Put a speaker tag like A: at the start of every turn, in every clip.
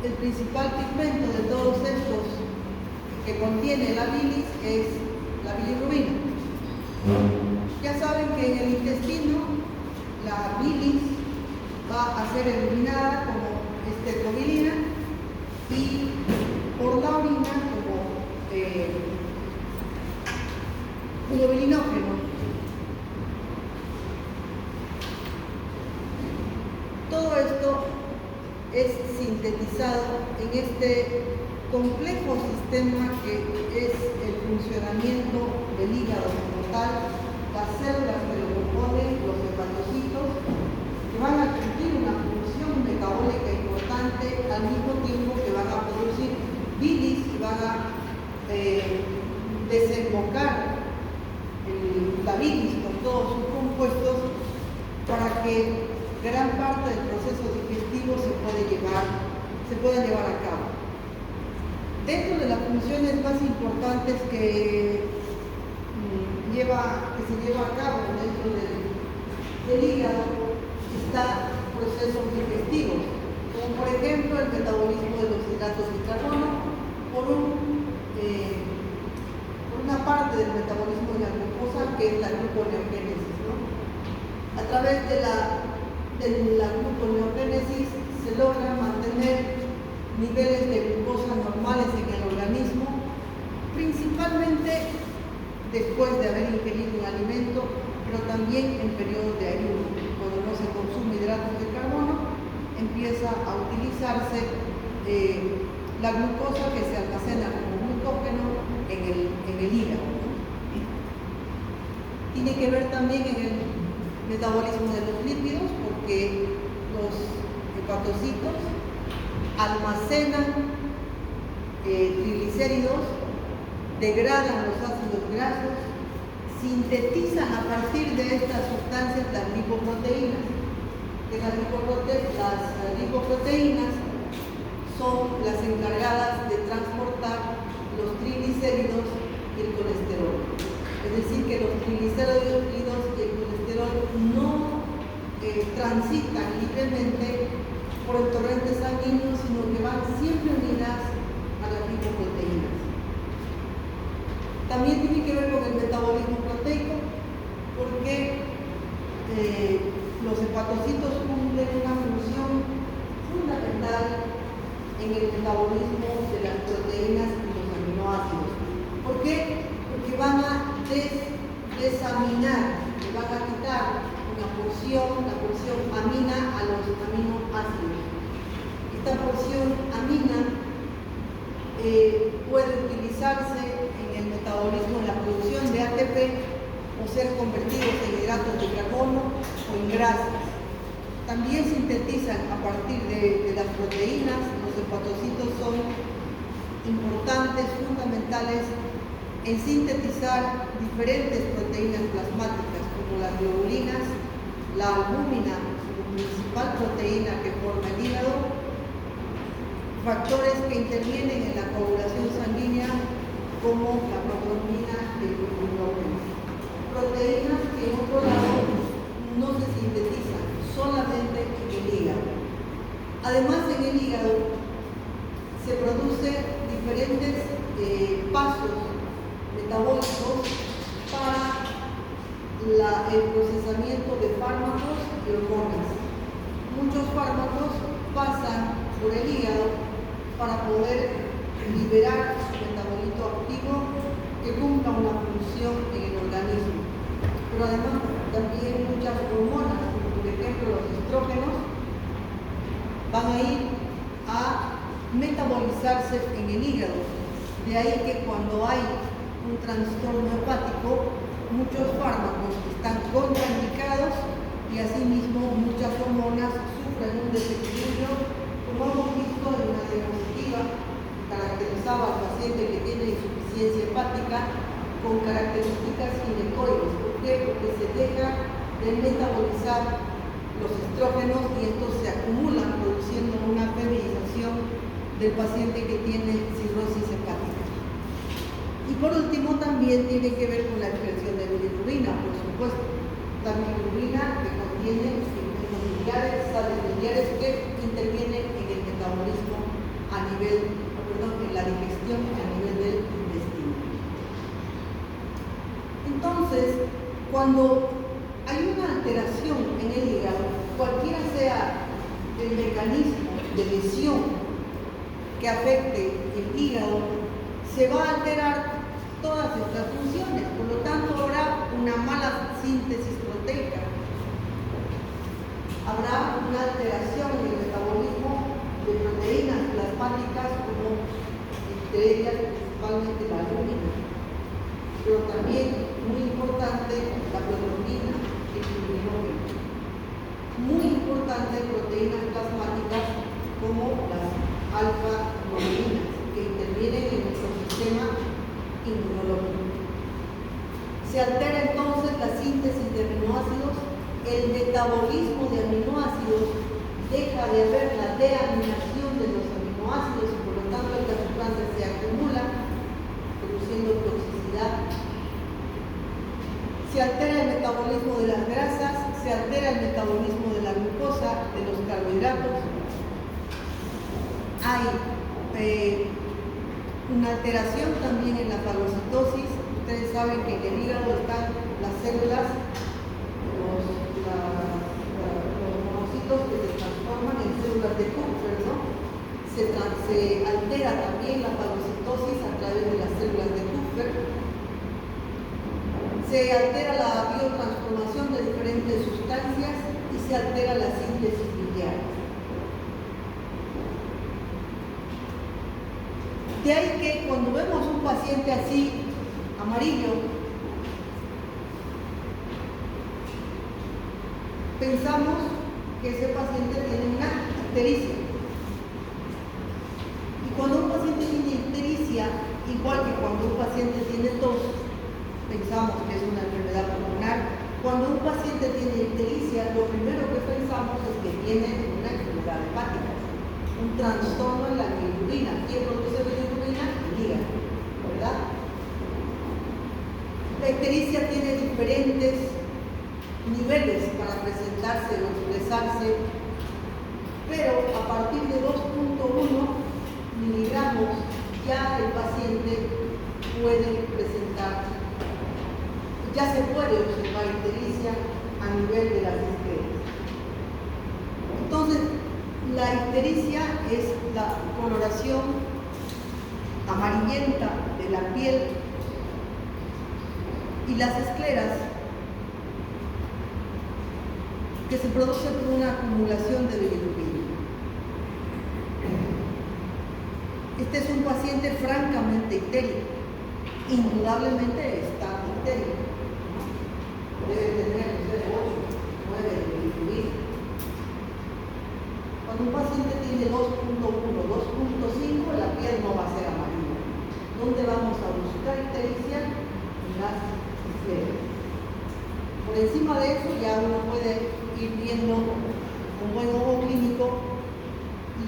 A: el principal pigmento de todos estos que contiene la bilis es la bilirrubina. Ya saben que en el intestino la bilis va a ser eliminada como estetrobilina y por la orina como urobilinógeno. Todo esto es sintetizado en este complejo sistema que es el funcionamiento del hígado como tal, las células que lo componen, los hepatocitos, que van a cumplir una función metabólica importante al mismo tiempo que van a producir bilis y van a desembocar la bilis con todos sus compuestos para que gran parte del proceso digestivo se pueda llevar a cabo. Dentro de las funciones más importantes que se lleva a cabo dentro del hígado está procesos digestivos, como por ejemplo el metabolismo de los hidratos de carbono por una parte del metabolismo de la glucosa que es la gluconeogénesis, ¿no? A través de la gluconeogénesis se logran mantener niveles de glucosa normales en el organismo, principalmente después de haber ingerido un alimento, pero también en periodos de ayuno. Cuando no se consume hidratos de carbono, empieza a utilizarse la glucosa que se almacena como glucógeno en el hígado, ¿no? Tiene que ver también en el metabolismo de los lípidos, porque los hepatocitos almacenan triglicéridos, degradan los ácidos grasos, sintetizan a partir de estas sustancias las lipoproteínas. Las lipoproteínas son las encargadas de transportar los triglicéridos y el colesterol. Es decir, que los triglicéridos y el colesterol no transitan libremente por el torrente sanguíneo, sino que van siempre unidas a las lipoproteínas. También tiene que ver con el metabolismo proteico, porque los hepatocitos cumplen una función fundamental en el metabolismo de las proteínas y los aminoácidos. ¿Por qué? Porque van a desaminar, van a quitar la porción amina a los aminoácidos. Esta porción amina puede utilizarse en el metabolismo, en la producción de ATP, o ser convertidos en hidratos de carbono o en grasas. También sintetizan a partir de las proteínas. Los hepatocitos son importantes, fundamentales en sintetizar diferentes proteínas plasmáticas, como las globulinas, la albúmina, como principal proteína que forma el hígado, factores que intervienen en la coagulación sanguínea, como la protrombina y el glutatión. Proteínas que en otro lado no se sintetizan, solamente en el hígado. Además, en el hígado se producen diferentes pasos metabólicos para el procesamiento de fármacos y hormonas. Muchos fármacos pasan por el hígado para poder liberar su metabolito activo que cumpla una función en el organismo. Pero además también muchas hormonas, como por ejemplo los estrógenos, van a ir a metabolizarse en el hígado. De ahí que cuando hay un trastorno hepático, muchos fármacos están contraindicados y asimismo muchas hormonas sufren un desequilibrio, como hemos visto en una diapositiva, caracterizaba al paciente que tiene insuficiencia hepática con características ginecoides. ¿Por qué? Porque se deja de metabolizar los estrógenos y estos se acumulan produciendo una feminización del paciente que tiene cirrosis hepática. Y por último también tiene que ver con la excreción de bilirrubina, por supuesto. La bilirrubina que contiene pigmentos biliares, sales biliares que intervienen en el metabolismo nivel, en la digestión a nivel del intestino. Entonces, cuando hay una alteración en el hígado, cualquiera sea el mecanismo de lesión que afecte el hígado, se va a alterar todas estas funciones. Por lo tanto, habrá una mala síntesis proteica, habrá una alteración en el metabolismo de proteínas plasmáticas, como entre ellas principalmente la albúmina, pero también, muy importante, la proteína, el bilirrubina. Muy importante, proteínas plasmáticas como las alfa-globalinas, que intervienen en nuestro sistema inmunológico. Se altera entonces la síntesis de aminoácidos, el metabolismo de aminoácidos, deja de haber la deaminación de los aminoácidos y por lo tanto esta sustancia se acumula, produciendo toxicidad. Se altera el metabolismo de las grasas, se altera el metabolismo de la glucosa, de los carbohidratos. Hay una alteración también en la fagocitosis. Ustedes saben que en el hígado están las células, los monocitos que se transforman en células de Kupffer, ¿no? Se altera también la fagocitosis a través de las células de Kupffer. Se altera la biotransformación de diferentes sustancias y se altera la síntesis biliar. De ahí que cuando vemos un paciente así, amarillo, pensamos que ese paciente tiene una ictericia. Y cuando un paciente tiene ictericia, igual que cuando un paciente tiene tos, pensamos que es una enfermedad pulmonar. Cuando un paciente tiene ictericia, lo primero que pensamos es que tiene una enfermedad hepática, un trastorno en la bilirrubina. ¿Quién produce bilirrubina? El hígado, ¿verdad? La ictericia tiene diferentes niveles para presentarse o expresarse, pero a partir de 2.1 miligramos ya el paciente puede presentar, ya se puede observar ictericia a nivel de las estrellas. Entonces, la ictericia es la coloración amarillenta de la piel y las escleras que se produce por una acumulación de bilirrubina. Este es un paciente francamente ictérico, indudablemente está ictérico. Debe tener 8, 9 de bilirrubina. Cuando un paciente tiene 2.1, 2.5, la piel no va a ser amarilla. ¿Dónde vamos a buscar ictericia? En las escleras. Por encima de eso ya uno puede ir viendo con buen ojo clínico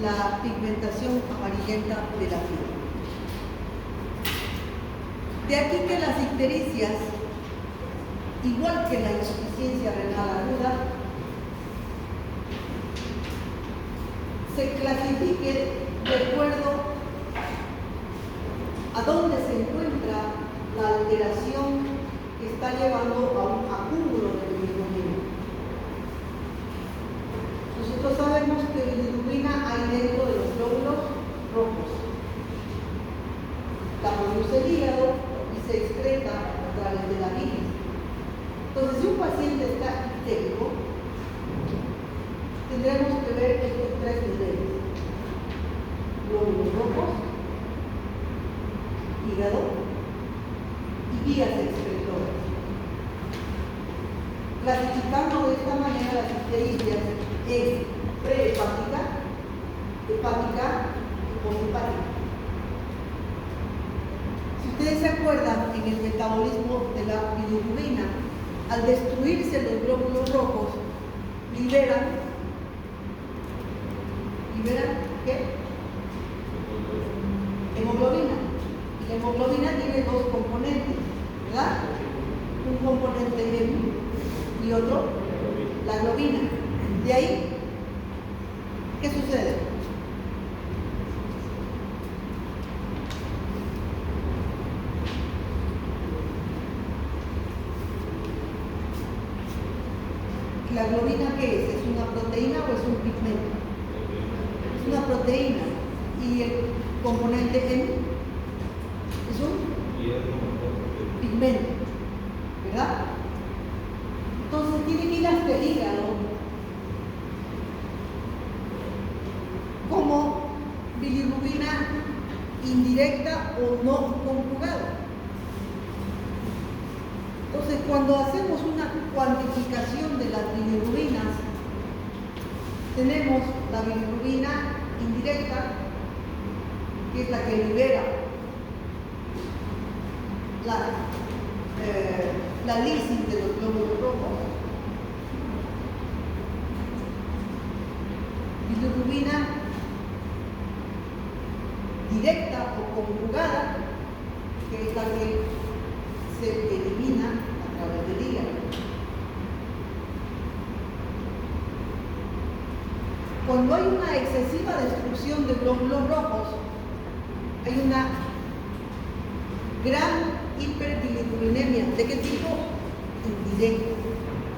A: la pigmentación amarillenta de la piel. De aquí que las ictericias, igual que la insuficiencia renal aguda, se clasifiquen de acuerdo a dónde se encuentra la alteración que está llevando a un acúmulo de bilirrubina. Nosotros sabemos que bilirrubina hay dentro de los glóbulos rojos. La produce el hígado y se excreta a través de la bilis. Entonces, si un paciente está ictérico, tendremos que ver estos tres niveles: glóbulos rojos, hígado y vías excretoras. Clasificando de esta manera las ictericias en prehepática, hepática y posthepática. Si ustedes se acuerdan, en el metabolismo de la bilirrubina, al destruirse los glóbulos rojos, liberan ¿qué? Hemoglobina. Y la hemoglobina tiene dos componentes, ¿verdad? Un componente hemo y otro, la globina. De ahí, ¿qué sucede? la globina qué es? ¿Es una proteína o es un pigmento? Es una proteína. ¿Y el componente M? Es un pigmento, ¿verdad? Entonces tiene que ir hasta el hígado como bilirrubina indirecta o no conjugada. Entonces, cuando hacemos una cuantificación de las bilirrubinas, tenemos la bilirrubina indirecta, que es la que libera la lisis de los glóbulos rojos. Bilirrubina directa o conjugada, que es la que se elimina a través del hígado. Cuando hay una excesiva destrucción de glóbulos rojos, hay una gran hiperbilirrubinemia. ¿De qué tipo?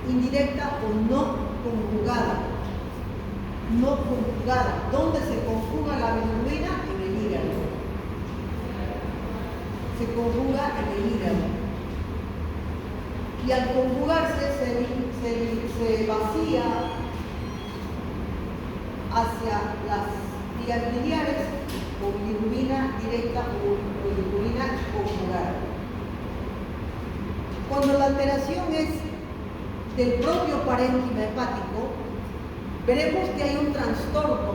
A: Indirecta o no conjugada. No conjugada. ¿Dónde se conjuga la bilirrubina? En el hígado. Se conjuga en el hígado. Y al conjugarse se vacía hacia las vías biliares o bilirrubina directa o bilirrubina conjugada. Cuando la alteración es del propio parénquima hepático, veremos que hay un trastorno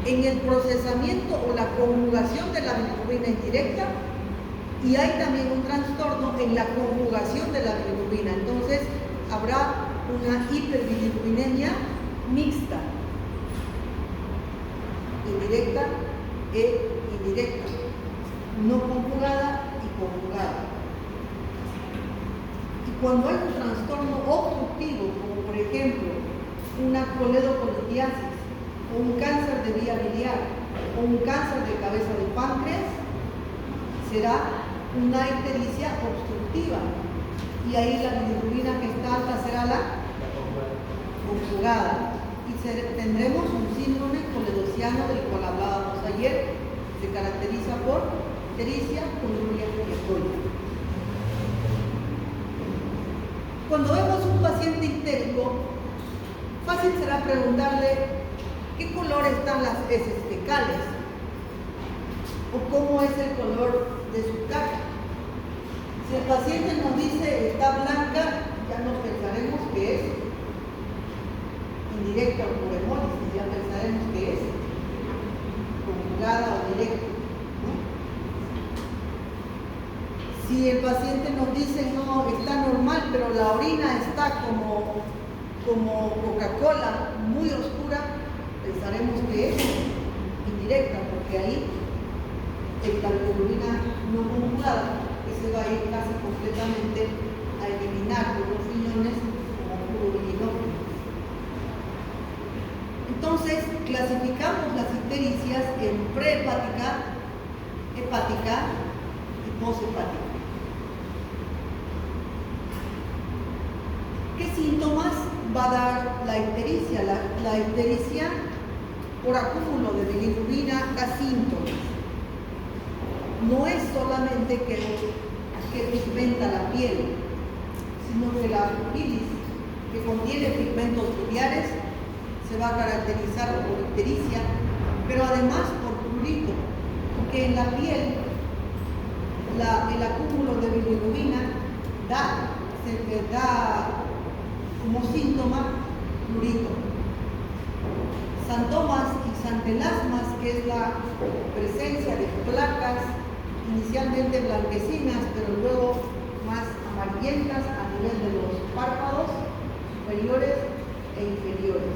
A: en el procesamiento o la conjugación de la bilirrubina indirecta, y hay también un trastorno en la conjugación de la bilirrubina. Entonces habrá una hiperbilirrubinemia mixta, indirecta e indirecta, no conjugada y conjugada. Y cuando hay un trastorno obstructivo, como por ejemplo una coledocolitiasis, o un cáncer de vía biliar, o un cáncer de cabeza de páncreas, será una ictericia obstructiva, y ahí la bilirrubina que está alta será la conjugada, y tendremos un síndrome coledociano del cual hablábamos ayer. Se caracteriza por ictericia, coluria y escoria. Cuando vemos un paciente ictérico, fácil será preguntarle qué color están las heces fecales o cómo es el color de su caca. Si el paciente nos dice está blanca, ya no pensaremos que es indirecta o por hemólisis, ya pensaremos que es conjugada o directa, ¿no? Si el paciente nos dice no, está normal, pero la orina está como Coca-Cola muy oscura, pensaremos que es indirecta, porque ahí la bilirrubina no conjugada, que se va a ir casi completamente a eliminar por los riñones como puro bilinóculo. Entonces, clasificamos las ictericias en prehepática, hepática y poshepática. ¿Qué síntomas va a dar la ictericia? La ictericia por acúmulo de bilirrubina da síntomas. No es solamente que pigmenta la piel, sino que la bilis, que contiene pigmentos biliares, se va a caracterizar por ictericia, pero además por prurito, porque en la piel el acúmulo de bilirrubina da como síntoma prurito. Xantomas y xantelasmas, que es la presencia de placas inicialmente blanquecinas, pero luego más amarillentas a nivel de los párpados superiores e inferiores.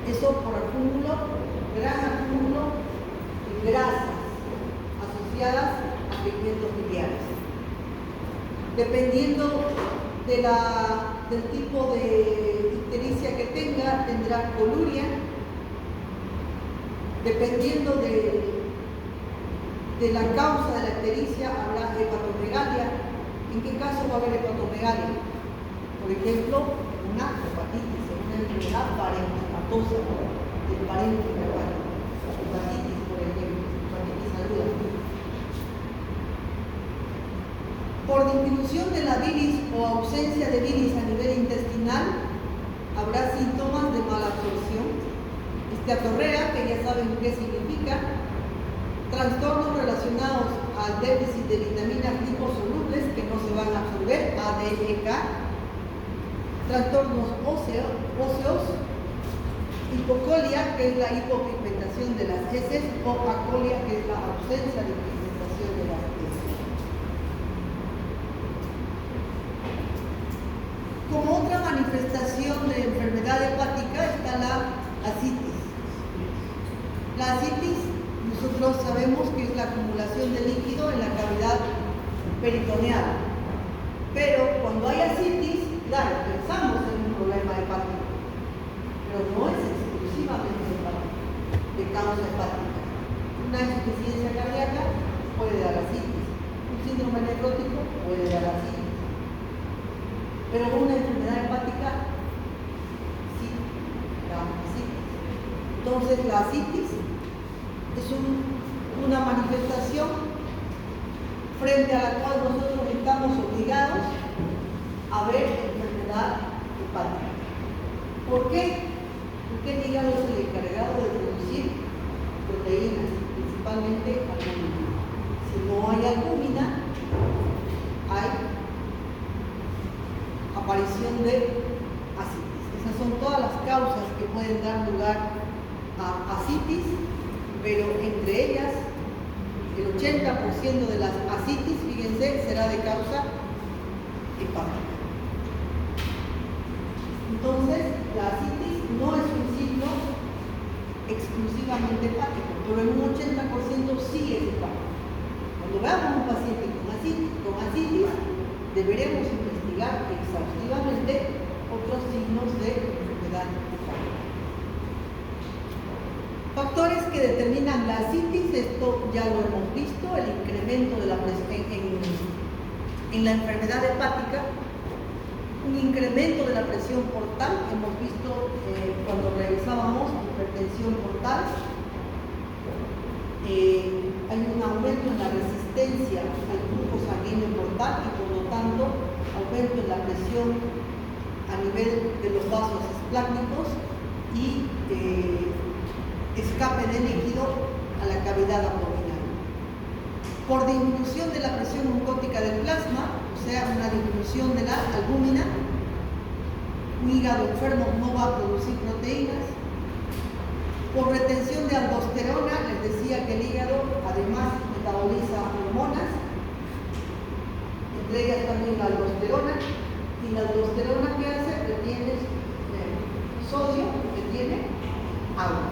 A: Eso por acúmulo, gran acúmulo de grasas asociadas a pigmentos biliares. Dependiendo del tipo de ictericia que tenga, tendrá coluria. Dependiendo de la causa de la ictericia, habrá hepatomegalia. ¿En qué caso va a haber hepatomegalia? Por ejemplo, una hepatitis, una enfermedad parenquimatosa del parénquima hepático. Hepatitis, por ejemplo, hepatitis aguda. Por disminución de la bilis o ausencia de bilis a nivel intestinal, habrá síntomas de mala absorción, esteatorrea, que ya saben qué significa, trastornos relacionados al déficit de vitaminas liposolubles que no se van a absorber, ADEK, trastornos óseos, hipocolia, que es la hipopigmentación de las heces, o acolia, que es la ausencia de pigmentación de las heces. Como otra manifestación de enfermedad hepática está la ascitis. La ascitis, nosotros sabemos que es la acumulación de líquido en la cavidad peritoneal. Pero cuando hay ascitis, claro, pensamos en un problema hepático, pero no es exclusivamente hepático, de causa hepática. Una insuficiencia cardíaca puede dar ascitis, un síndrome nefrótico puede dar ascitis. Pero una enfermedad hepática sí da ascitis. Entonces la ascitis es una manifestación frente a la cual nosotros estamos obligados a ver enfermedad hepática. ¿Por qué? Porque el hígado es el encargado de producir proteínas, principalmente albúmina. Si no hay albúmina, hay aparición de ascitis. Esas son todas las causas que pueden dar lugar a ascitis, pero entre ellas el 80% de las ascitis, fíjense, será de causa hepática. Entonces, la ascitis no es un signo exclusivamente hepático, pero en un 80% sí es hepático. Cuando veamos a un paciente con ascitis, deberemos investigar exhaustivamente otros signos de enfermedad hepática. Factores que determinan la ascitis, esto ya lo hemos visto, el incremento de la presión en la enfermedad hepática, un incremento de la presión portal, hemos visto cuando revisábamos hipertensión portal, hay un aumento en la resistencia al flujo sanguíneo portal y por lo tanto aumento en la presión a nivel de los vasos esplácnicos y escape de líquido a la cavidad abdominal. Por disminución de la presión mucótica del plasma, o sea, una disminución de la albúmina, un hígado enfermo no va a producir proteínas. Por retención de aldosterona, les decía que el hígado además metaboliza hormonas, entre ellas también la aldosterona, y la aldosterona, ¿qué hace? Retiene sodio, retiene agua.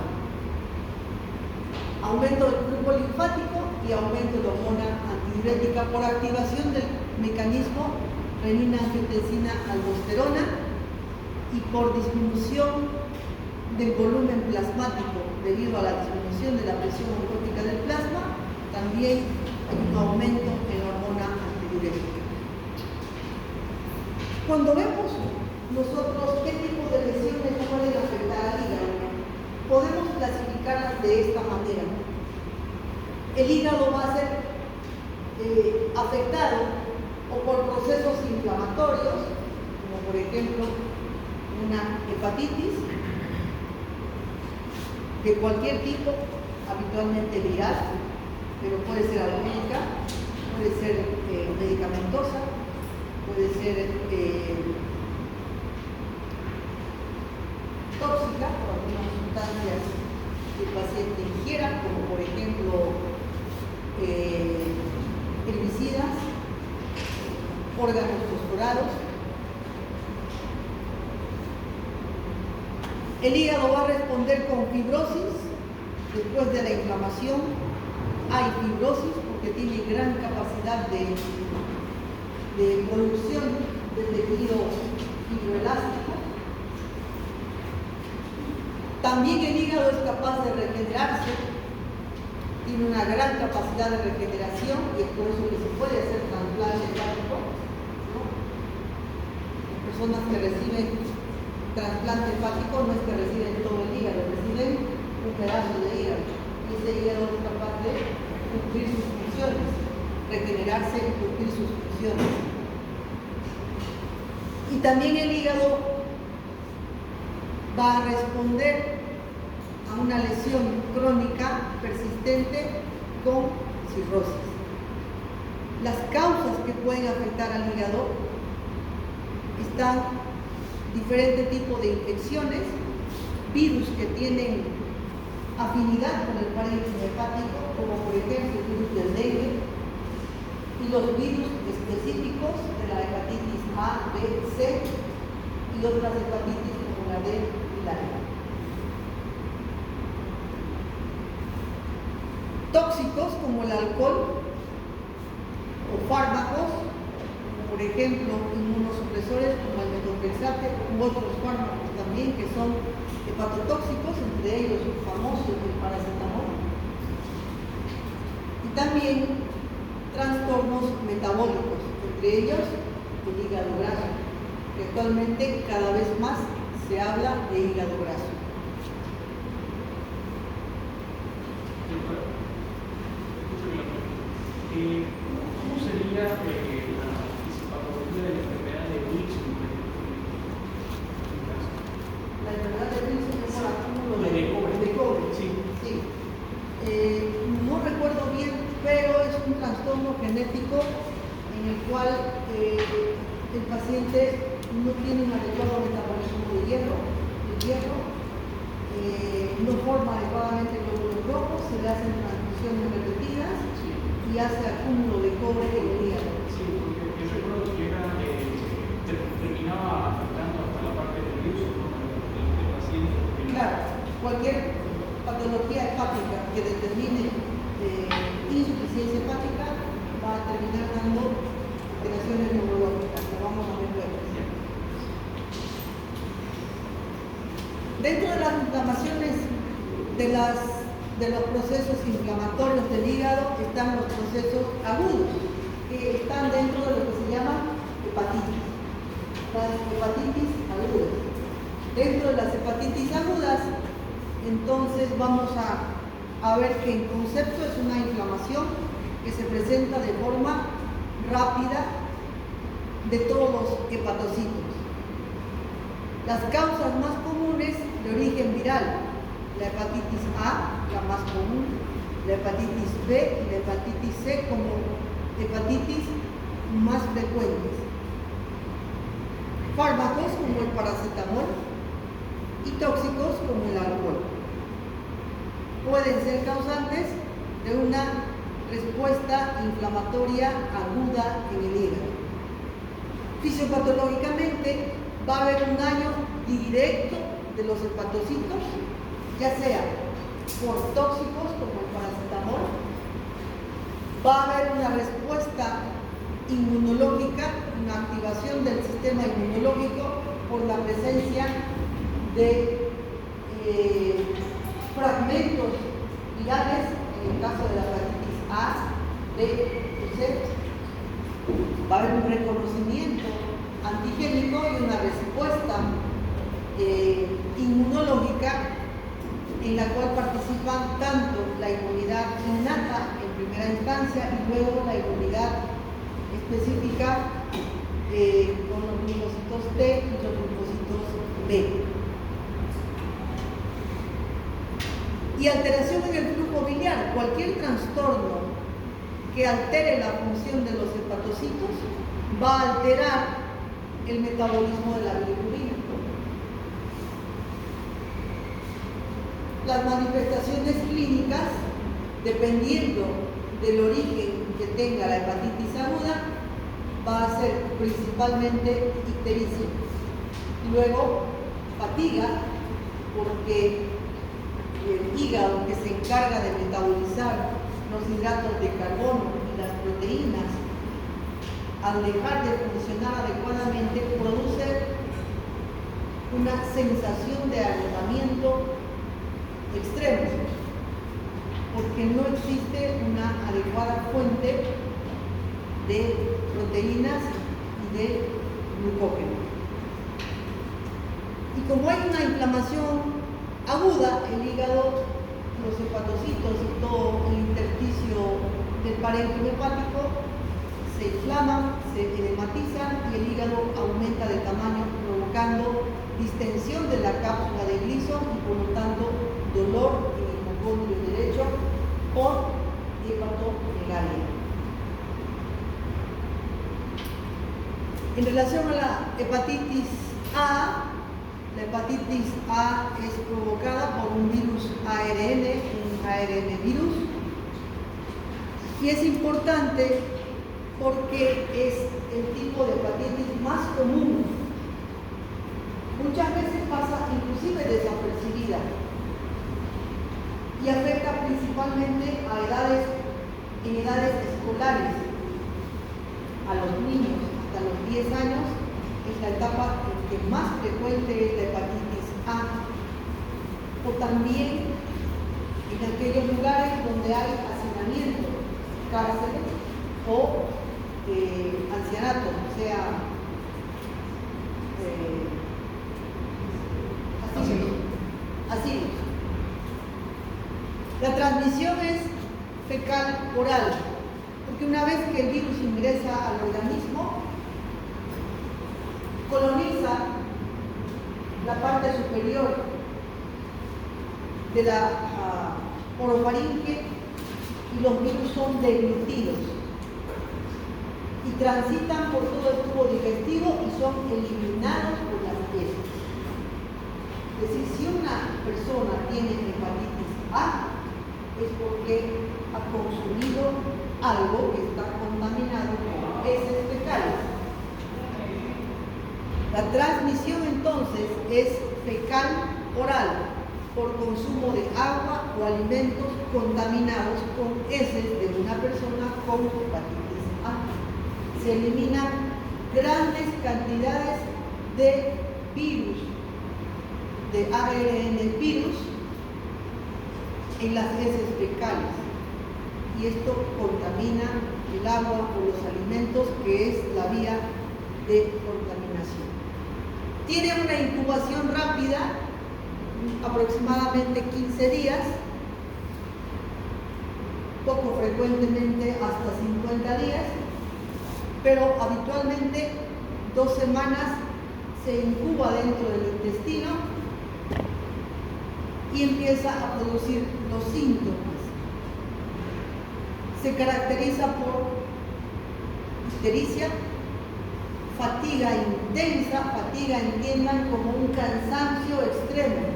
A: Aumento del flujo linfático y aumento de la hormona antidiurética por activación del mecanismo renina-angiotensina-aldosterona y por disminución del volumen plasmático debido a la disminución de la presión mucótica del plasma, también hay un aumento en la hormona antidiurética. Cuando vemos nosotros qué tipo de lesiones pueden afectar al hígado, podemos clasificarlas de esta manera. El hígado va a ser afectado o por procesos inflamatorios, como por ejemplo una hepatitis de cualquier tipo, habitualmente viral, pero puede ser alcohólica, puede ser medicamentosa, puede ser tóxica por algunas sustancias que el paciente ingiera, como por ejemplo herbicidas, órganos fosforados. El hígado va a responder con fibrosis después de la inflamación. Hay fibrosis porque tiene gran capacidad de producción de tejido fibroelástico. También el hígado es capaz de regenerarse, tiene una gran capacidad de regeneración y es por eso que se puede hacer trasplante hepático, ¿no? En personas que reciben trasplante hepático no es que reciben todo el hígado, reciben un pedazo de hígado. Y ese hígado es capaz de cumplir sus funciones, regenerarse y cumplir sus funciones. Y también el hígado va a responder a una lesión crónica persistente con cirrosis. Las causas que pueden afectar al hígado están diferentes tipos de infecciones, virus que tienen afinidad con el parénquima hepático, como por ejemplo el virus del dengue, y los virus específicos de la hepatitis A, B, C y otras hepatitis como la D y la E. Tóxicos como el alcohol o fármacos, por ejemplo inmunosupresores como el metotrexate u otros fármacos también que son hepatotóxicos, entre ellos el famoso el paracetamol. Y también trastornos metabólicos, entre ellos el hígado graso, que actualmente cada vez más se habla de hígado graso.
B: ¿Cómo sería la fisiopatología de la enfermedad de Wilson?
A: La enfermedad de Wilson es por acúmulo
B: de cobre.
A: Sí. No recuerdo bien, pero es un trastorno genético en el cual el paciente no tiene un adecuado metabolismo de hierro, no forma adecuadamente glóbulos rojos, se le hacen transfusiones repetidas y hace acúmulo de cobre en el hígado.
B: Sí, porque yo recuerdo que terminaba afectando hasta la parte del uso del paciente.
A: Claro, cualquier patología hepática que determine insuficiencia hepática va a terminar dando alteraciones neurológicas, que vamos a ver luego. Dentro de las inflamaciones de los procesos inflamatorios del hígado están los procesos agudos, que están dentro de lo que se llama hepatitis, las hepatitis agudas. Dentro de las hepatitis agudas, entonces vamos a ver que en concepto es una inflamación que se presenta de forma rápida de todos los hepatocitos. Las causas más comunes de origen viral: la hepatitis A, la más común, la hepatitis B y la hepatitis C como hepatitis más frecuentes. Fármacos como el paracetamol y tóxicos como el alcohol pueden ser causantes de una respuesta inflamatoria aguda en el hígado. Fisiopatológicamente va a haber un daño directo de los hepatocitos, ya sea por tóxicos como el paracetamol, va a haber una respuesta inmunológica, una activación del sistema inmunológico por la presencia de fragmentos virales, en el caso de la hepatitis A, B o C. Va a haber un reconocimiento antigénico y una respuesta inmunológica en la cual participan tanto la inmunidad innata en primera instancia y luego la inmunidad específica con los linfocitos T y los linfocitos B. Y alteración en el flujo biliar. Cualquier trastorno que altere la función de los hepatocitos va a alterar el metabolismo de la bilirrubina. Las manifestaciones clínicas, dependiendo del origen que tenga la hepatitis aguda, va a ser principalmente ictericia. Luego, fatiga, porque el hígado, que se encarga de metabolizar los hidratos de carbono y las proteínas, al dejar de funcionar adecuadamente, produce una sensación de agotamiento extremo, porque no existe una adecuada fuente de proteínas y de glucógeno. Y como hay una inflamación aguda, el hígado, los hepatocitos y todo el intersticio del parénquima hepático se inflaman, se edematizan y el hígado aumenta de tamaño, provocando distensión de la cápsula de Gleason y por lo tanto dolor en el hipocondrio derecho por hepatomegalia. En relación a la hepatitis A, la hepatitis A es provocada por un virus ARN, un ARN virus, y es importante porque es el tipo de hepatitis más común. Muchas veces pasa inclusive desapercibida y afecta principalmente en edades escolares, a los niños hasta los 10 años, es la etapa en que más frecuente es la hepatitis A, o también en aquellos lugares donde hay hacinamiento, cárceles o ancianato, o sea, asilos. La transmisión es fecal oral, porque una vez que el virus ingresa al organismo, coloniza la parte superior de la orofaringe y los virus son deglutidos y transitan por todo el tubo digestivo y son eliminados por las heces. Es decir, si una persona tiene hepatitis A, es porque ha consumido algo que está contaminado con heces fecales. La transmisión entonces es fecal oral por consumo de agua o alimentos contaminados con heces de una persona con hepatitis A. Se eliminan grandes cantidades de virus, de ARN virus en las heces fecales, y esto contamina el agua o los alimentos, que es la vía de contaminación. Tiene una incubación rápida, aproximadamente 15 días, poco frecuentemente hasta 50 días, pero habitualmente 2 semanas se incuba dentro del intestino y empieza a producir los síntomas. Se caracteriza por ictericia, fatiga intensa, fatiga entiendan como un cansancio extremo,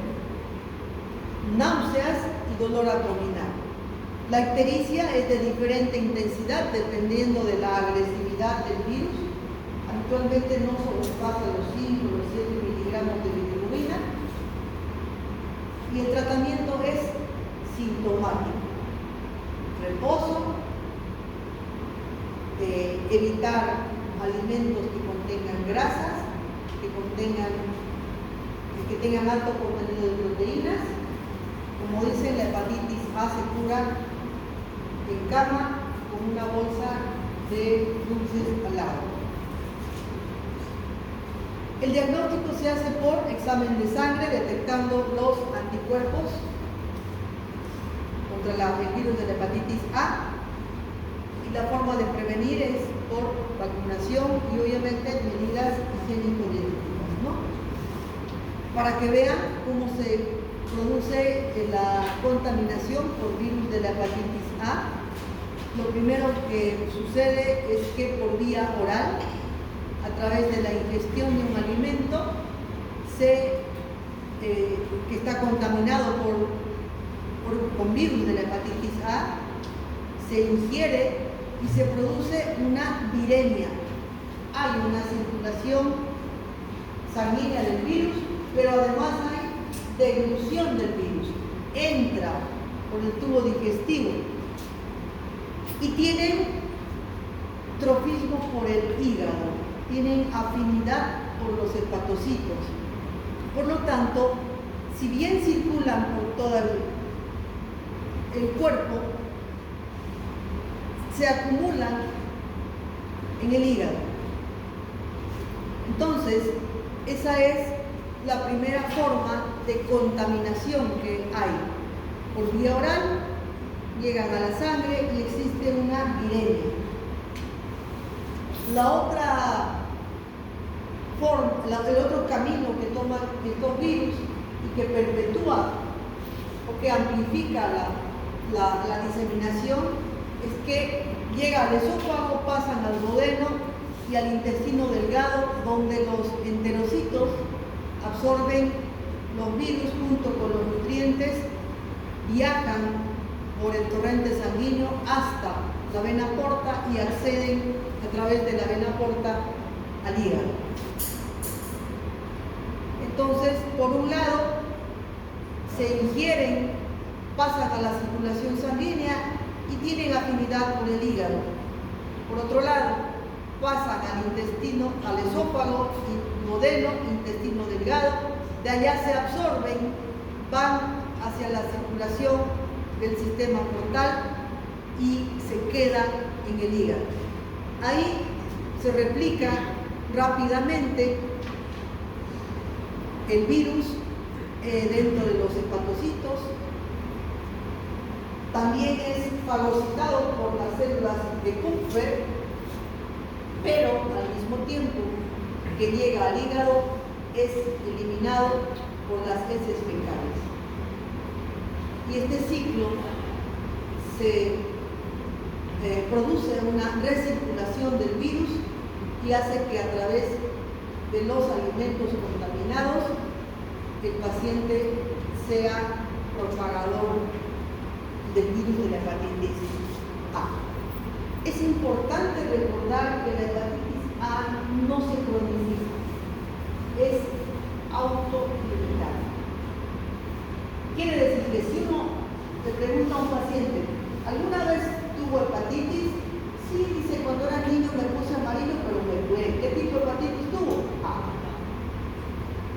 A: náuseas y dolor abdominal. La ictericia es de diferente intensidad dependiendo de la agresividad del virus. Habitualmente no sobrepasa los 5 o los 7 miligramos de bilirrubina. Y el tratamiento es sintomático. Reposo, evitar alimentos que contengan grasas, que tengan alto contenido de proteínas. Como dicen, la hepatitis A se cura en cama con una bolsa de dulces al lado. El diagnóstico se hace por examen de sangre, detectando los anticuerpos contra el virus de la hepatitis A, y la forma de prevenir es por vacunación y obviamente medidas higiénico-dietéticas, ¿no? Para que vean cómo se produce la contaminación por virus de la hepatitis A. Lo primero que sucede es que por vía oral, a través de la ingestión de un alimento que está contaminado con virus de la hepatitis A, se ingiere y se produce una viremia. Hay una circulación sanguínea del virus, pero además hay deglución del virus. Entra por el tubo digestivo y tienen trofismo por el hígado, tienen afinidad por los hepatocitos. Por lo tanto, si bien circulan por todo el cuerpo, se acumulan en el hígado. Entonces, esa es la primera forma de contaminación que hay. Por vía oral, llegan a la sangre y existe una viremia. La otra forma, el otro camino que toman estos virus y que perpetúa o que amplifica la diseminación es que llega al esófago, pasan al duodeno y al intestino delgado, donde los enterocitos absorben los virus junto con los nutrientes, viajan por el torrente sanguíneo hasta la vena porta y acceden a través de la vena porta al hígado. Entonces, por un lado, se ingieren, pasan a la circulación sanguínea y tienen afinidad por el hígado. Por otro lado, pasan al intestino, al esófago, duodeno, intestino delgado, de allá se absorben, van hacia la circulación del sistema portal y se quedan en el hígado. Ahí se replica rápidamente el virus dentro de los hepatocitos. También es fagocitado por las células de Kupffer, pero al mismo tiempo que llega al hígado es eliminado por las heces fecales. Y este ciclo se produce una recirculación del virus y hace que a través de los alimentos contaminados el paciente sea propagador del virus de la hepatitis A. Es importante recordar que la hepatitis A no se cronifica, es autolimitada. Quiere decir que si uno le pregunta a un paciente, ¿alguna vez tuvo hepatitis? Sí, dice, cuando era niño me puse amarillo, pero me curé. ¿Qué tipo de hepatitis tuvo? A.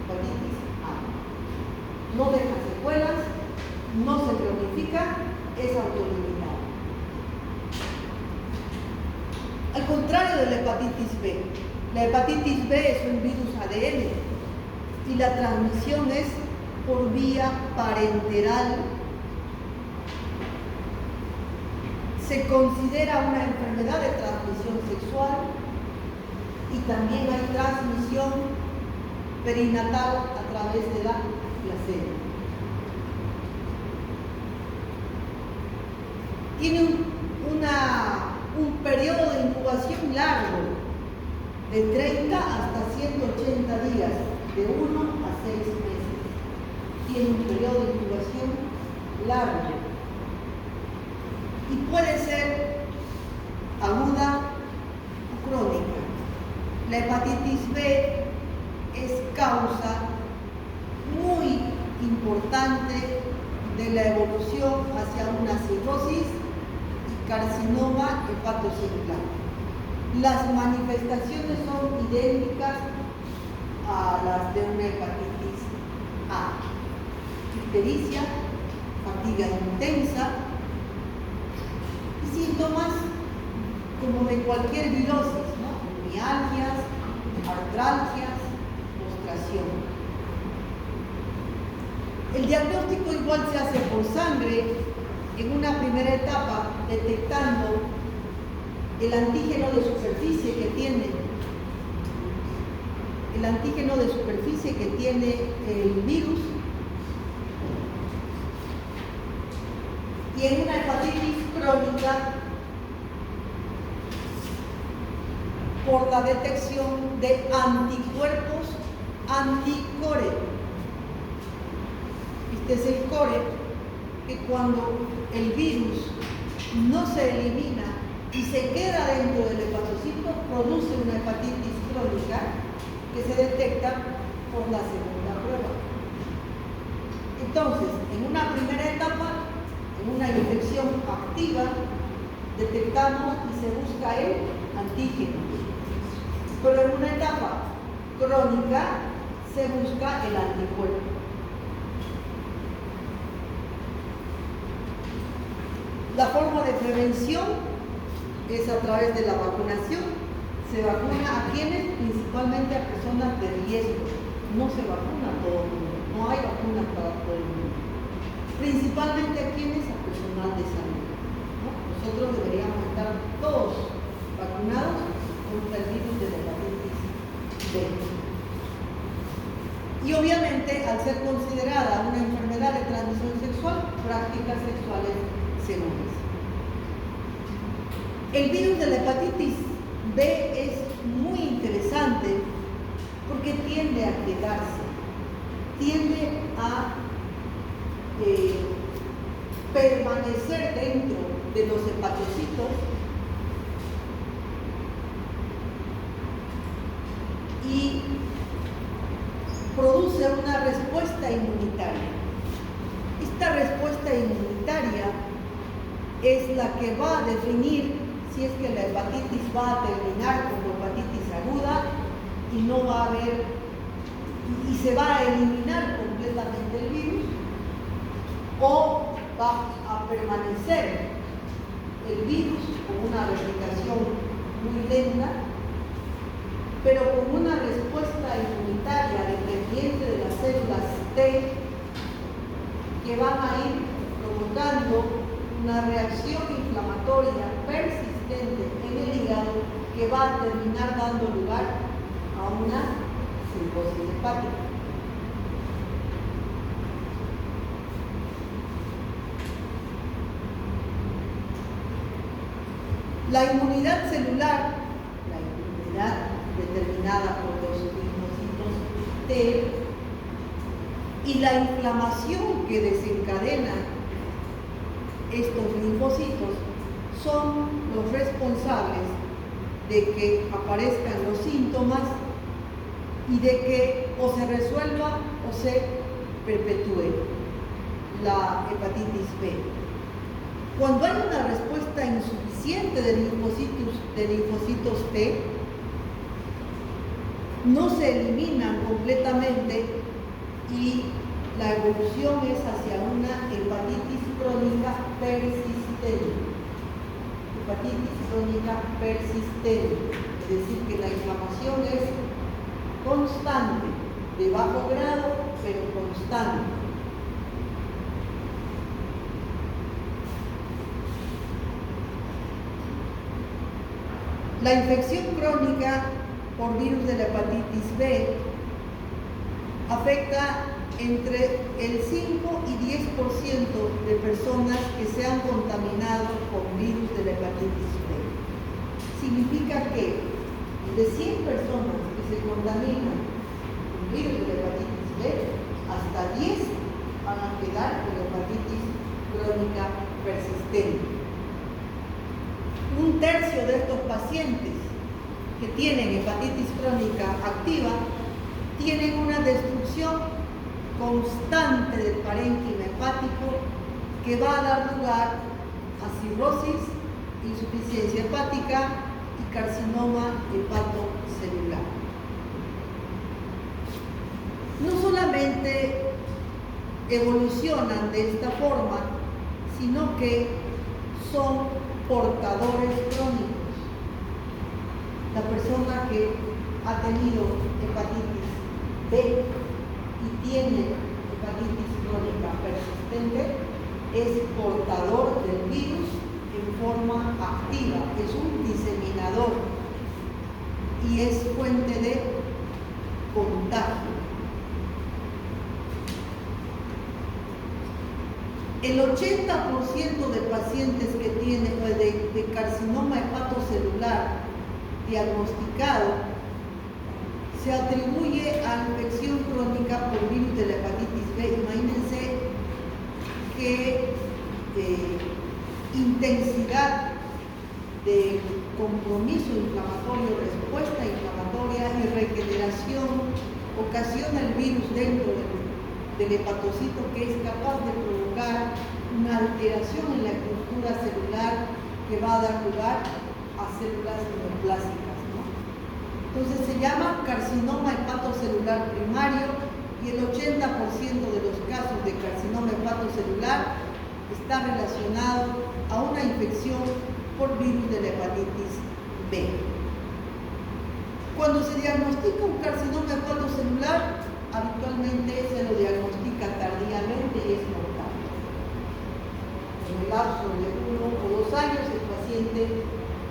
A: Hepatitis A. No deja secuelas, no se cronifica, es autolimitada. Al contrario de la hepatitis B. La hepatitis B es un virus ADN y la transmisión es por vía parenteral. Se considera una enfermedad de transmisión sexual y también hay transmisión perinatal a través de la placenta. Tiene un periodo de incubación largo, de 30 hasta 180 días, de 1 a 6 meses. Tiene un periodo de incubación largo y puede ser aguda o crónica. La hepatitis B es causa muy importante de la evolución hacia una cirrosis y carcinoma hepatocelular. Las manifestaciones son idénticas a las de una hepatitis A. Ictericia, fatiga intensa y síntomas como de cualquier virosis, ¿no? Mialgias, artralgias, postración. El diagnóstico igual se hace por sangre en una primera etapa, detectando el antígeno de superficie que tiene el virus, y en una hepatitis crónica por la detección de anticuerpos anticore. Este es el core, que cuando el virus no se elimina y se queda dentro del hepatocito, produce una hepatitis crónica que se detecta por la segunda prueba. Entonces, en una primera etapa, en una infección activa, detectamos y se busca el antígeno. Pero en una etapa crónica se busca el anticuerpo. La forma de prevención es a través de la vacunación. Se vacuna a quienes, principalmente a personas de riesgo, no se vacuna a todo el mundo, no hay vacunas para todo el mundo. Principalmente a quienes, a personal de salud, ¿no? Nosotros deberíamos estar todos vacunados contra el virus de la hepatitis B. Y obviamente, al ser considerada una enfermedad de transmisión sexual, prácticas sexuales seguras. El virus de la hepatitis B es muy interesante porque tiende a quedarse, tiende a permanecer dentro de los hepatocitos y produce una respuesta inmunitaria. Esta respuesta inmunitaria es la que va a definir si es que la hepatitis va a terminar como hepatitis aguda y no va a haber, y se va a eliminar completamente el virus, o va a permanecer el virus con una replicación muy lenta, pero con una respuesta inmunitaria dependiente de las células T que van a ir provocando una reacción inflamatoria persistente en el hígado que va a terminar dando lugar a una cirrosis hepática. La inmunidad celular, la inmunidad determinada por los linfocitos T y la inflamación que desencadena estos linfocitos son los responsables de que aparezcan los síntomas y de que o se resuelva o se perpetúe la hepatitis B. Cuando hay una respuesta insuficiente de linfocitos T, no se eliminan completamente y la evolución es hacia una hepatitis crónica persistente. Hepatitis crónica persistente, es decir, que la inflamación es constante, de bajo grado, pero constante. La infección crónica por virus de la hepatitis B afecta entre el 5 y 10% de personas que se han contaminado con virus de la hepatitis B. Significa que de 100 personas que se contaminan con virus de la hepatitis B, hasta 10 van a quedar con hepatitis crónica persistente. Un tercio de estos pacientes que tienen hepatitis crónica activa tienen una destrucción constante del parénquima hepático que va a dar lugar a cirrosis, insuficiencia hepática y carcinoma hepatocelular. No solamente evolucionan de esta forma, sino que son portadores crónicos. La persona que ha tenido hepatitis B y tiene hepatitis crónica persistente es portador del virus en forma activa, es un diseminador y es fuente de contagio. El 80% de pacientes que tienen de carcinoma hepatocelular diagnosticado se atribuye a infección crónica por virus de la hepatitis B. Imagínense qué intensidad de compromiso inflamatorio, respuesta inflamatoria y regeneración ocasiona el virus dentro del hepatocito, que es capaz de provocar una alteración en la estructura celular que va a dar lugar a células neoplásicas, ¿no? Entonces se llama carcinoma hepatocelular primario y el 80% de los casos de carcinoma hepatocelular está relacionado a una infección por virus de la hepatitis B. Cuando se diagnostica un carcinoma hepatocelular, habitualmente se lo diagnostica tardíamente y es mortal. En el lapso de 1 o 2 años el paciente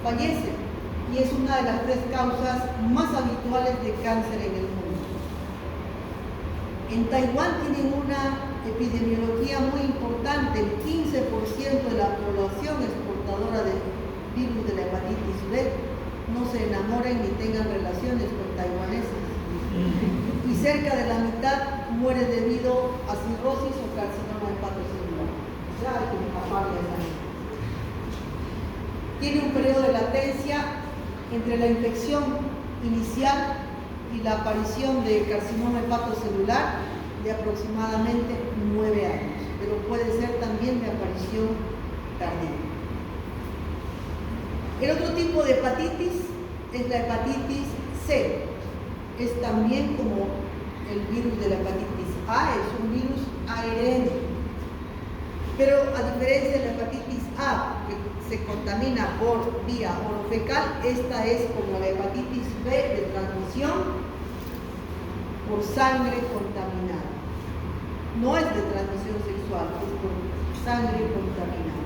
A: fallece y es una de las 3 causas más habituales de cáncer en el mundo. En Taiwán tienen una epidemiología muy importante. El 15% de la población es portadora del virus de la hepatitis B. No se enamoren ni tengan relaciones con taiwaneses. Y cerca de la mitad muere debido a cirrosis o carcinoma hepatocelular. Ya hay que escaparle a esa gente. Tiene un periodo de latencia entre la infección inicial y la aparición de carcinoma hepatocelular de aproximadamente 9 años, pero puede ser también de aparición tardía. El otro tipo de hepatitis es la hepatitis C. Es también como el virus de la hepatitis A, es un virus ARN. Pero a diferencia de la hepatitis A, que se contamina por vía orofecal, esta es como la hepatitis B de transmisión por sangre contaminada. No es de transmisión sexual, es por sangre contaminada.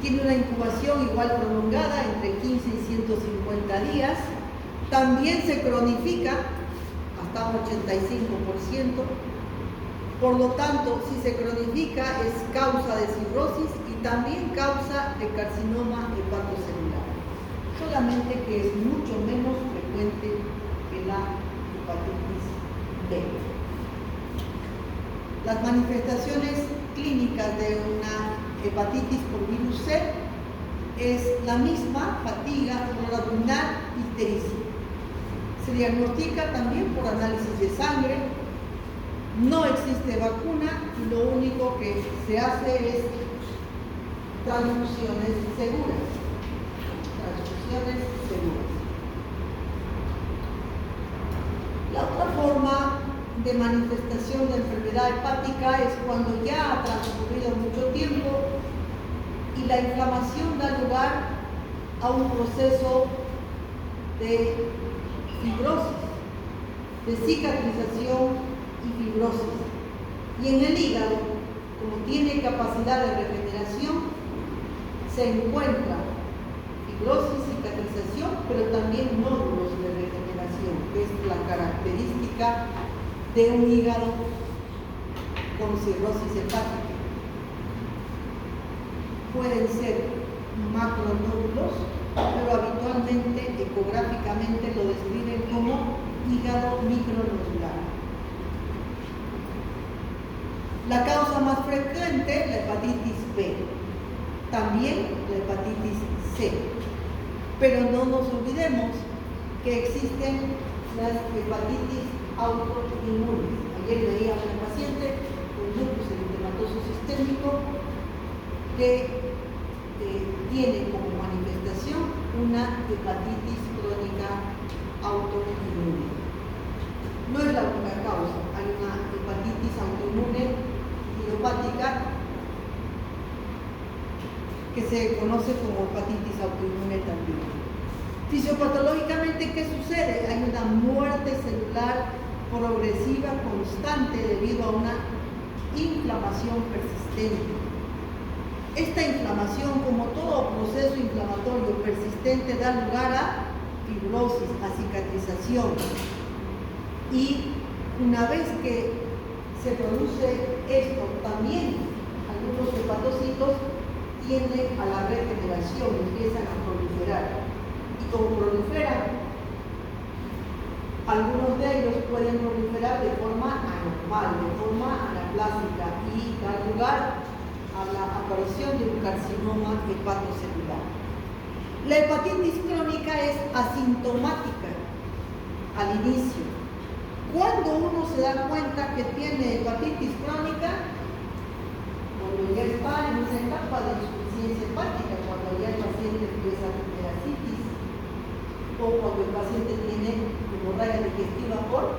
A: Tiene una incubación igual prolongada, entre 15 y 150 días. También se cronifica hasta un 85%. Por lo tanto, si se cronifica es causa de cirrosis y también causa de carcinoma hepatocelular. Solamente que es mucho menos frecuente que la hepatitis B. Las manifestaciones clínicas de una hepatitis por virus C es la misma: fatiga, dolor abdominal, ictericia. Se diagnostica también por análisis de sangre. No existe vacuna y lo único que se hace es transfusiones seguras. Transfusiones seguras. La otra forma de manifestación de enfermedad hepática es cuando ya ha transcurrido mucho tiempo y la inflamación da lugar a un proceso de fibrosis, de cicatrización y fibrosis. Y en el hígado, como tiene capacidad de regeneración, se encuentra fibrosis, cicatrización, pero también nódulos de regeneración, que es la característica de un hígado con cirrosis hepática. Pueden ser macronódulos, pero habitualmente, ecográficamente, lo describen como hígado micronodular. La causa más frecuente, la hepatitis B, también la hepatitis C. Pero no nos olvidemos que existen las hepatitis autoinmunes. Ayer veía a una paciente con lupus eritematoso sistémico que tiene como manifestación una hepatitis crónica autoinmune. No es la única causa, hay una hepatitis autoinmune idiopática que se conoce como hepatitis autoinmune también. Fisiopatológicamente, ¿qué sucede? Hay una muerte celular progresiva constante debido a una inflamación persistente. Esta inflamación, como todo proceso inflamatorio persistente, da lugar a fibrosis, a cicatrización. Y una vez que se produce esto, también algunos hepatocitos tienden a la regeneración, empiezan a proliferar. Y como proliferan, algunos de ellos pueden proliferar de forma anormal, de forma anaplástica y dar lugar a la aparición de un carcinoma hepatocelular. La hepatitis crónica es asintomática al inicio. Cuando uno se da cuenta que tiene hepatitis crónica, cuando ya está en una etapa de insuficiencia hepática, cuando ya el paciente empieza a tener ascitis, o cuando el paciente tiene hemorragia digestiva por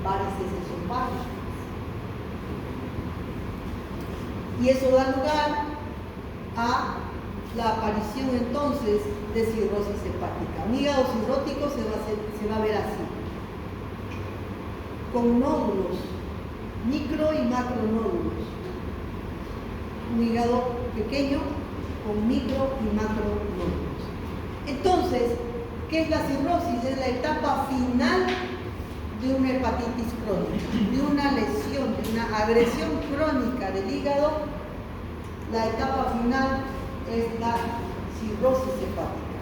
A: varices esofágicas. Y eso da lugar a la aparición entonces de cirrosis hepática. Un hígado cirrótico se va a ver así, con nódulos, micro y macronódulos. Un hígado pequeño con micro y macronódulos. Entonces, ¿qué es la cirrosis? Es la etapa final de una hepatitis crónica, de una lesión, de una agresión crónica del hígado. La etapa final es la cirrosis hepática.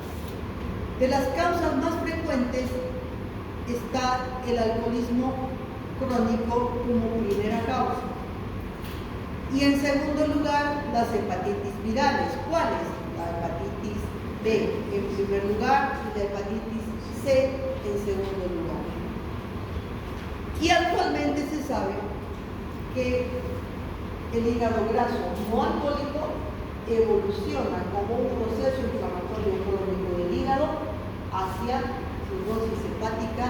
A: De las causas más frecuentes está el alcoholismo crónico como primera causa. Y en segundo lugar, las hepatitis virales. ¿Cuáles? La hepatitis B en primer lugar y la hepatitis C en segundo lugar. Y actualmente se sabe que el hígado graso no alcohólico evoluciona como un proceso inflamatorio crónico del hígado hacia cirrosis hepática,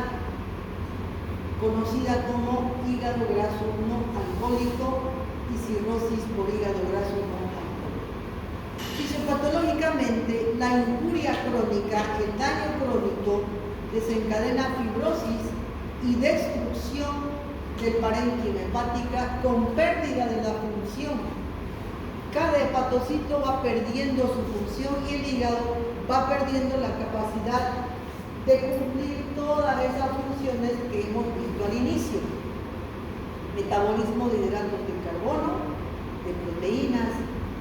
A: conocida como hígado graso no alcohólico y cirrosis por hígado graso no alcohólico. Fisiopatológicamente, la injuria crónica, el daño crónico, desencadena fibrosis y destrucción del parénquima hepática con pérdida de la función. Cada hepatocito va perdiendo su función y el hígado va perdiendo la capacidad de cumplir todas esas funciones que hemos visto al inicio. Metabolismo de hidratos de carbono, de proteínas,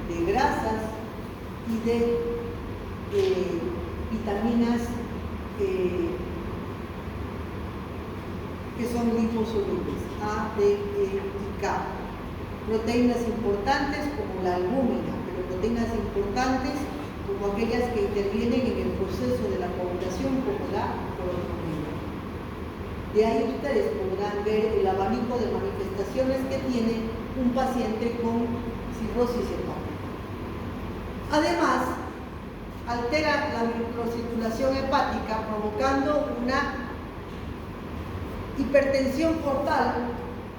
A: de grasas y de vitaminas que son liposolubles, A, D, E y K. Proteínas importantes como la albúmina, pero proteínas importantes como aquellas que intervienen en el proceso de la coagulación, como la proteína. De ahí ustedes podrán ver el abanico de manifestaciones que tiene un paciente con cirrosis hepática. Además, altera la microcirculación hepática provocando una hipertensión portal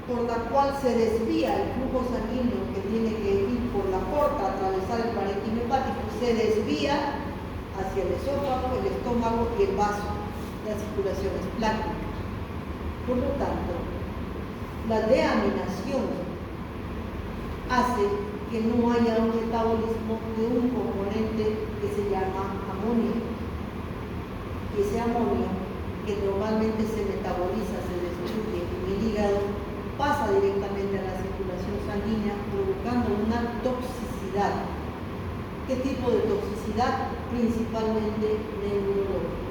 A: por la cual se desvía el flujo sanguíneo que tiene que ir por la porta, atravesar el parénquima hepático, se desvía hacia el esófago, el estómago y el vaso. La circulación es plática. Por lo tanto, la deaminación hace que no haya un metabolismo de un componente que se llama amonio. Y ese amonio, que normalmente se metaboliza, se destruye en el hígado, pasa directamente a la circulación sanguínea, provocando una toxicidad. ¿Qué tipo de toxicidad? Principalmente neurológica.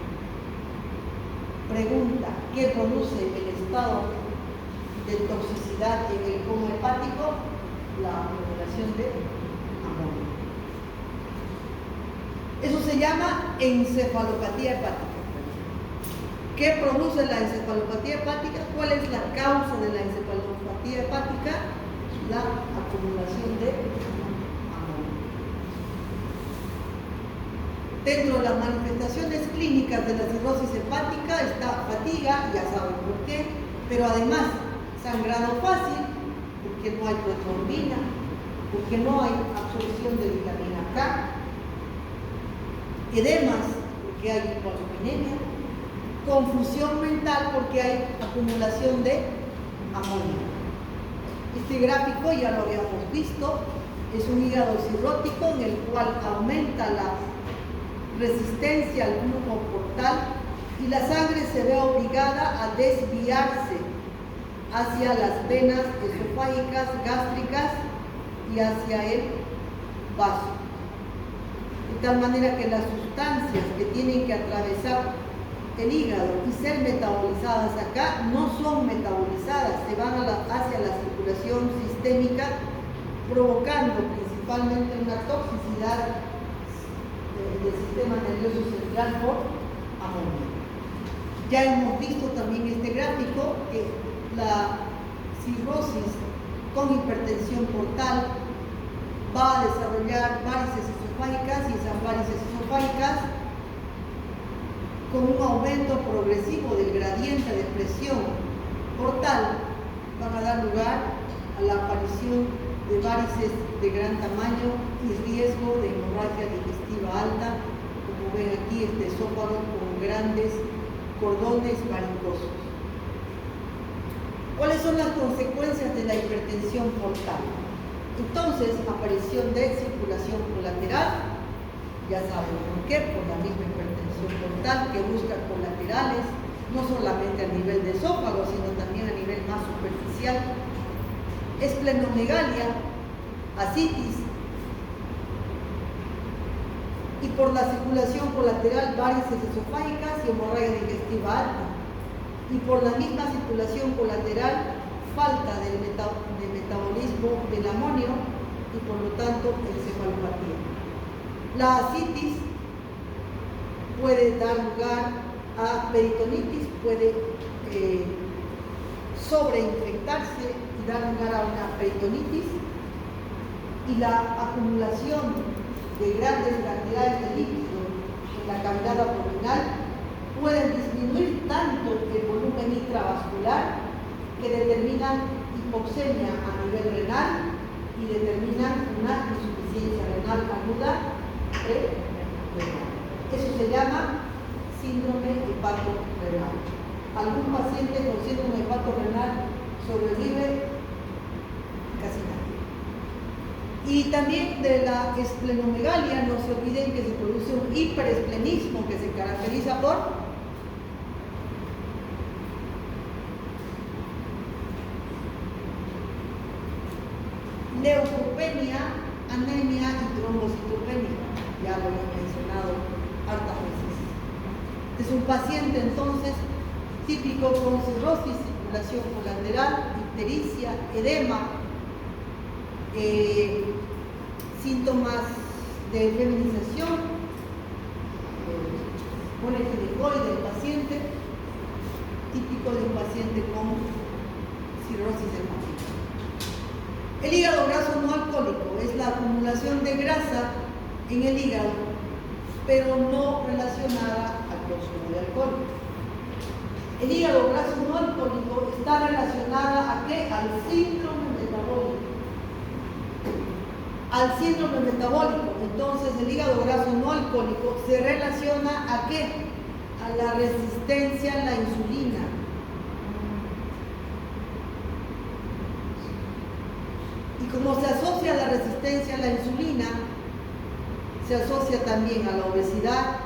A: Pregunta: ¿qué produce el estado de toxicidad en el coma hepático? La acumulación de amonio. Eso se llama encefalopatía hepática. ¿Qué produce la encefalopatía hepática? ¿Cuál es la causa de la encefalopatía hepática? La acumulación de amonio. Dentro de las manifestaciones clínicas de la cirrosis hepática está fatiga, ya saben por qué, pero además sangrado fácil, porque no hay protrombina, porque no hay absorción de vitamina K, edemas, porque hay hipoalbuminemia, confusión mental porque hay acumulación de amonio. Este gráfico ya lo habíamos visto, es un hígado cirrótico en el cual aumenta la resistencia al flujo portal y la sangre se ve obligada a desviarse hacia las venas esofágicas, gástricas y hacia el vaso. De tal manera que las sustancias que tienen que atravesar el hígado y ser metabolizadas acá no son metabolizadas, se van hacia la circulación sistémica, provocando principalmente una toxicidad del sistema nervioso central por amonio. Ya hemos visto también este gráfico que la cirrosis con hipertensión portal va a desarrollar varices esofágicas y esas varices esofágicas con un aumento progresivo del gradiente de presión portal van a dar lugar a la aparición de varices de gran tamaño y riesgo de hemorragia digestiva alta, como ven aquí, este esófago con grandes cordones varicosos. ¿Cuáles son las consecuencias de la hipertensión portal? Entonces, aparición de circulación colateral, ya saben por qué, por la misma hipertensión portal que busca colaterales, no solamente a nivel de esófago, sino también a nivel más superficial. Esplenomegalia, ascitis, y por la circulación colateral, varices esofágicas y hemorragia digestiva alta. Y por la misma circulación colateral, falta de metabolismo del amonio y por lo tanto encefalopatía. La ascitis puede dar lugar a peritonitis, puede sobreinfectarse y dar lugar a una peritonitis, y la acumulación de grandes cantidades de líquido en la cavidad abdominal pueden disminuir tanto el volumen intravascular que determinan hipoxemia a nivel renal y determinan una insuficiencia renal aguda renal. Eso se llama síndrome hepatorrenal. ¿Algún paciente con síndrome hepatorrenal sobrevive? Casi nadie. Y también de la esplenomegalia, no se olviden que se produce un hiperesplenismo que se caracteriza por leucopenia, anemia y trombocitopenia. Ya lo he mencionado hartas veces. Es un paciente entonces típico con cirrosis, circulación colateral, ictericia, edema, síntomas de feminización, poliginecoide del paciente, típico de un paciente con cirrosis hepática. El hígado graso no alcohólico es la acumulación de grasa en el hígado, pero no relacionada al consumo de alcohol. El hígado graso no alcohólico está relacionada ¿a qué? Al síndrome metabólico. Al síndrome metabólico. Entonces, el hígado graso no alcohólico se relaciona ¿a qué? A la resistencia a la insulina. Y como se asocia a la resistencia a la insulina, se asocia también a la obesidad,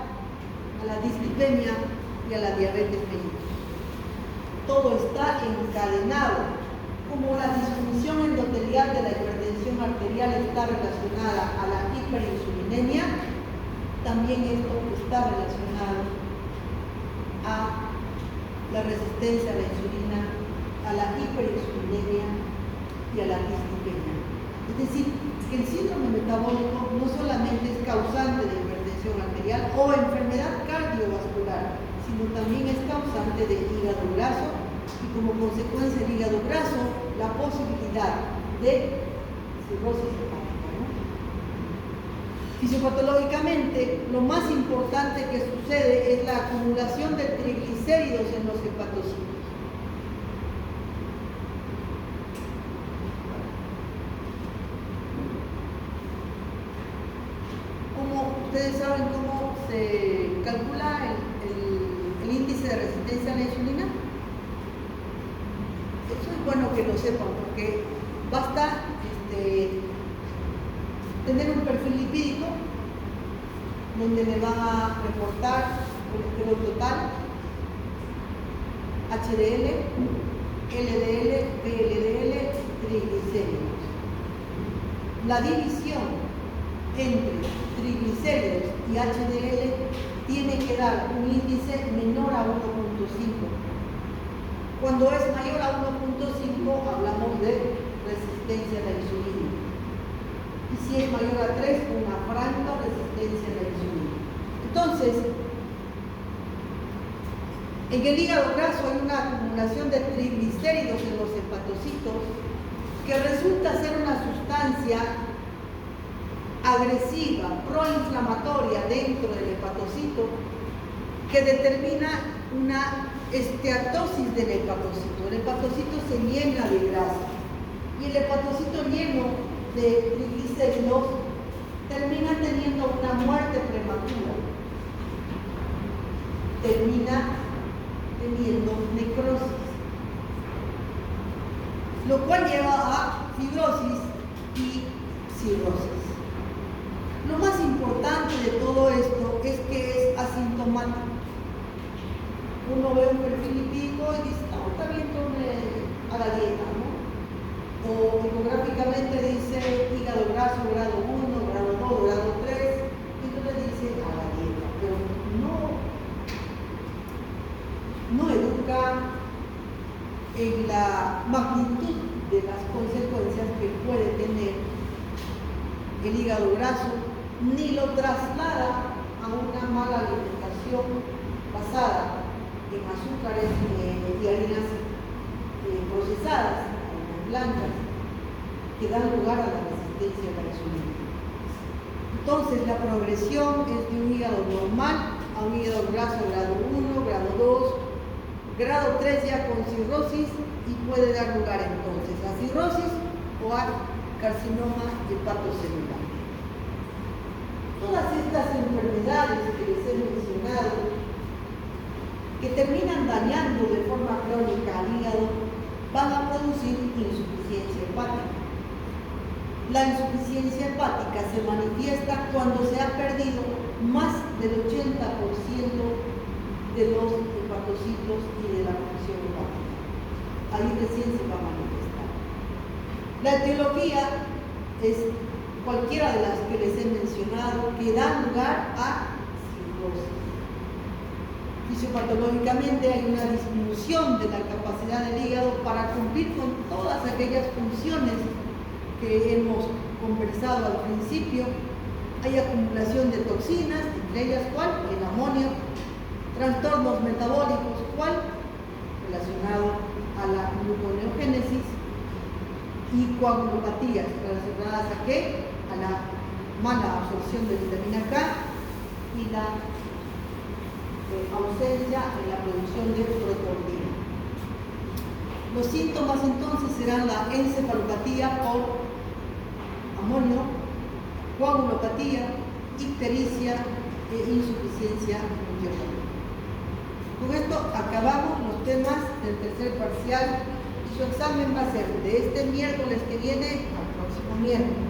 A: a la dislipemia y a la diabetes mellitus. Todo está encadenado. Como la disfunción endotelial de la hipertensión arterial está relacionada a la hiperinsulinemia, también esto está relacionado a la resistencia a la insulina, a la hiperinsulinemia y a la dislipemia. Es decir, que el síndrome metabólico no solamente es causante de hipertensión arterial o enfermedad cardiovascular, sino también es causante de hígado graso y como consecuencia del hígado graso, la posibilidad de cirrosis hepática, ¿no? Fisiopatológicamente, lo más importante que sucede es la acumulación de triglicéridos en los hepatocitos. Ustedes saben cómo se calcula el índice de resistencia a la insulina. Eso es bueno que lo sepan porque basta tener un perfil lipídico donde le van a reportar colesterol total, HDL, LDL, VLDL, triglicéridos. La división entre triglicéridos y HDL tiene que dar un índice menor a 1.5. Cuando es mayor a 1.5 hablamos de resistencia a la insulina. Y si es mayor a 3, una franca resistencia a la insulina. Entonces, en el hígado graso hay una acumulación de triglicéridos en los hepatocitos que resulta ser una sustancia agresiva, proinflamatoria dentro del hepatocito que determina una esteatosis del hepatocito. El hepatocito se llena de grasa y el hepatocito lleno de triglicéridos termina teniendo una muerte prematura, termina teniendo necrosis, lo cual lleva a fibrosis y cirrosis. Lo más importante de todo esto es que es asintomático. Uno ve un perfil lipídico y dice, no, está bien, tome a la dieta, ¿no? O ecográficamente dice hígado graso grado 1, grado 2, grado 3, entonces dice a la dieta, pero no educa en la magnitud de las consecuencias que puede tener el hígado graso, ni lo traslada a una mala alimentación basada en azúcares y harinas procesadas, blancas, que dan lugar a la resistencia a la insulina. Entonces, la progresión es de un hígado normal a un hígado graso grado 1, grado 2, grado 3 ya con cirrosis, y puede dar lugar entonces a cirrosis o a carcinoma hepatocelular. Todas estas enfermedades que les he mencionado, que terminan dañando de forma crónica al hígado, van a producir insuficiencia hepática. La insuficiencia hepática se manifiesta cuando se ha perdido más del 80% de los hepatocitos y de la función hepática. Ahí recién se va a manifestar. La etiología es cualquiera de las que les he mencionado, que dan lugar a cirrosis. Fisiopatológicamente hay una disminución de la capacidad del hígado para cumplir con todas aquellas funciones que hemos conversado al principio. Hay acumulación de toxinas, entre ellas ¿cuál? El amonio, trastornos metabólicos, ¿cuál? Relacionado a la gluconeogénesis, y coagulopatías relacionadas ¿a qué? A la mala absorción de vitamina K y la ausencia en la producción de proteína. Los síntomas entonces serán la encefalopatía por amonio, coagulopatía, ictericia e insuficiencia nutricional. Con esto acabamos los temas del tercer parcial y su examen va a ser de este miércoles que viene al próximo miércoles.